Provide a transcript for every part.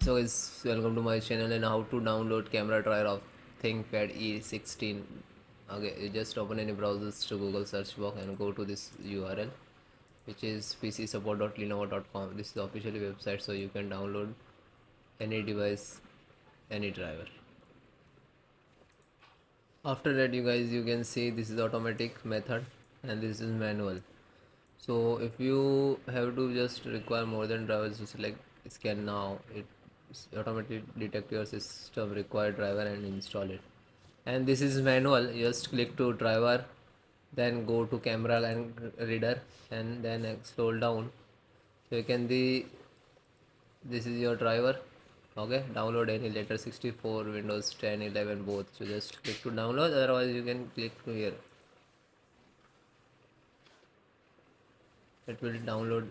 So guys, welcome to my channel and how to download camera trial of ThinkPad E16. Okay, you just open any browsers to Google search box and go to this URL, which is pcsupport.lenovo.com. This is the official website, so you can download any device, any driver. After that, you can see this is automatic method and this is manual. So if you have to just require more than drivers, to select scan now. It automatically detect your system required driver and install it. And this is manual. Just click to driver, then go to camera and reader, and then scroll down. So you can see this is your driver. Okay, download any later 64, Windows 10, 11 both. So just click to download. Otherwise, you can click to here. It will download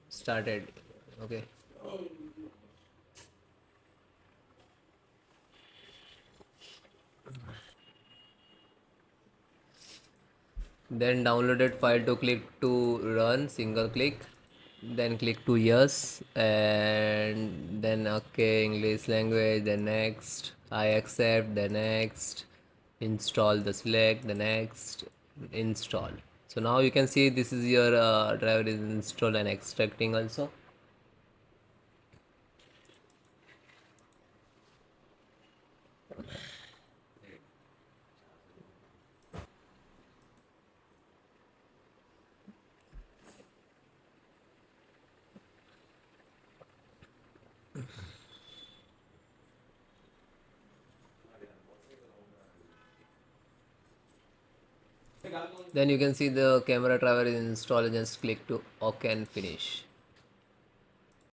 started. Okay. Then downloaded file to click to run, single click, then click to yes, and then okay, English language, then next, I accept, the next, install the select, the next, install. So now you can see this is your driver is installed and extracting also. Then you can see the camera driver is installed. Just click to OK and finish.